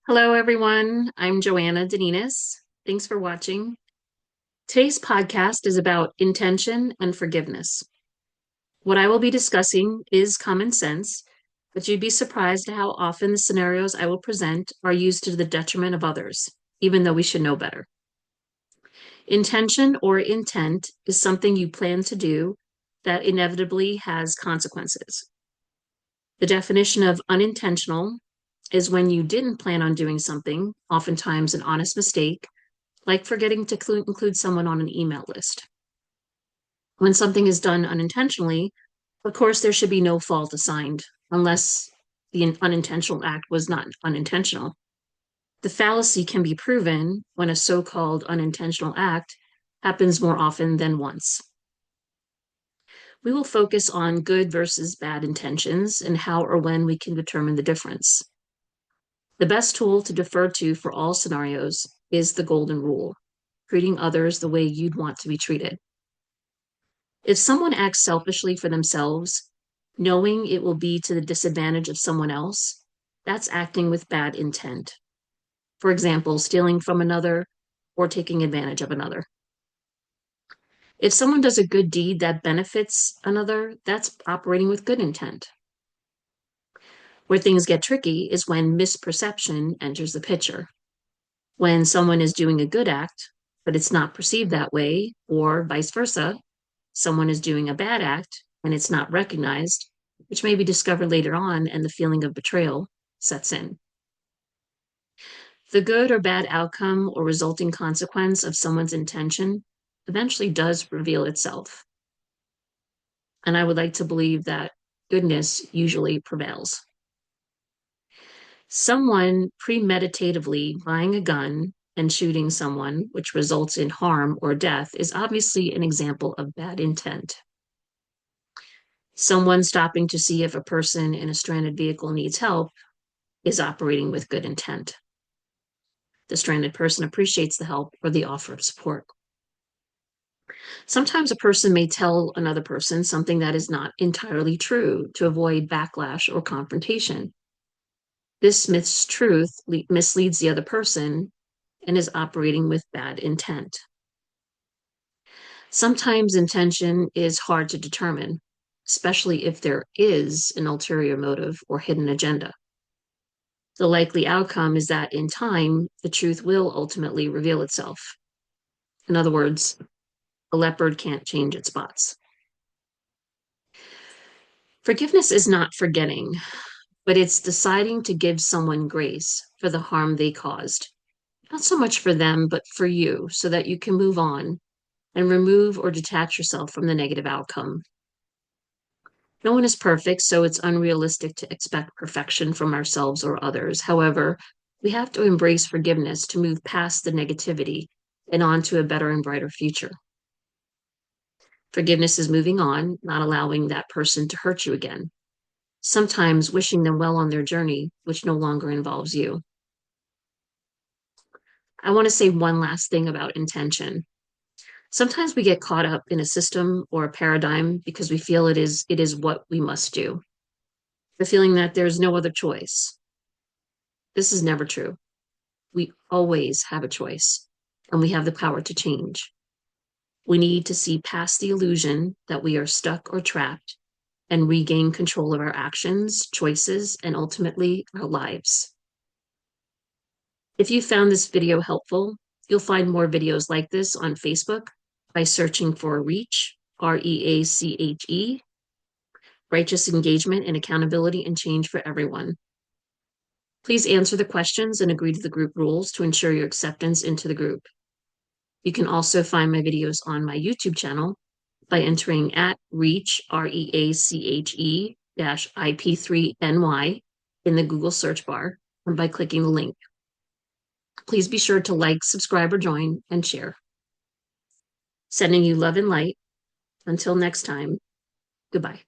Hello, everyone. I'm Joanna Deninas. Thanks for watching. Today's podcast is about intention and forgiveness. What I will be discussing is common sense, but you'd be surprised at how often the scenarios I will present are used to the detriment of others, even though we should know better. Intention or intent is something you plan to do that inevitably has consequences. The definition of unintentional is when you didn't plan on doing something, oftentimes an honest mistake, like forgetting to include someone on an email list. When something is done unintentionally, of course, there should be no fault assigned unless the unintentional act was not unintentional. The fallacy can be proven when a so called unintentional act happens more often than once. We will focus on good versus bad intentions and how or when we can determine the difference. The best tool to defer to for all scenarios is the golden rule, treating others the way you'd want to be treated. If someone acts selfishly for themselves, knowing it will be to the disadvantage of someone else, that's acting with bad intent. For example, stealing from another or taking advantage of another. If someone does a good deed that benefits another, that's operating with good intent. Where things get tricky is when misperception enters the picture. When someone is doing a good act, but it's not perceived that way, or vice versa, someone is doing a bad act and it's not recognized, which may be discovered later on, and the feeling of betrayal sets in. The good or bad outcome or resulting consequence of someone's intention eventually does reveal itself. And I would like to believe that goodness usually prevails. Someone premeditatively buying a gun and shooting someone, which results in harm or death, is obviously an example of bad intent. Someone stopping to see if a person in a stranded vehicle needs help is operating with good intent. The stranded person appreciates the help or the offer of support. Sometimes a person may tell another person something that is not entirely true to avoid backlash or confrontation. This mistruth misleads the other person and is operating with bad intent. Sometimes intention is hard to determine, especially if there is an ulterior motive or hidden agenda. The likely outcome is that in time, the truth will ultimately reveal itself. In other words, a leopard can't change its spots. Forgiveness is not forgetting, but it's deciding to give someone grace for the harm they caused. Not so much for them, but for you, so that you can move on and remove or detach yourself from the negative outcome. No one is perfect, so it's unrealistic to expect perfection from ourselves or others. However, we have to embrace forgiveness to move past the negativity and on to a better and brighter future. Forgiveness is moving on, not allowing that person to hurt you again. Sometimes wishing them well on their journey, which no longer involves you. I want to say one last thing about intention. Sometimes we get caught up in a system or a paradigm because we feel it is what we must do. The feeling that there's no other choice. This is never true. We always have a choice, and we have the power to change. We need to see past the illusion that we are stuck or trapped and regain control of our actions, choices, and ultimately our lives. If you found this video helpful, you'll find more videos like this on Facebook by searching for REACH, REACHE, Righteous Engagement and Accountability and Change for Everyone. Please answer the questions and agree to the group rules to ensure your acceptance into the group. You can also find my videos on my YouTube channel by entering at REACHE, REACHE IP3NY in the Google search bar and by clicking the link. Please be sure to like, subscribe, or join, and share. Sending you love and light. Until next time, goodbye.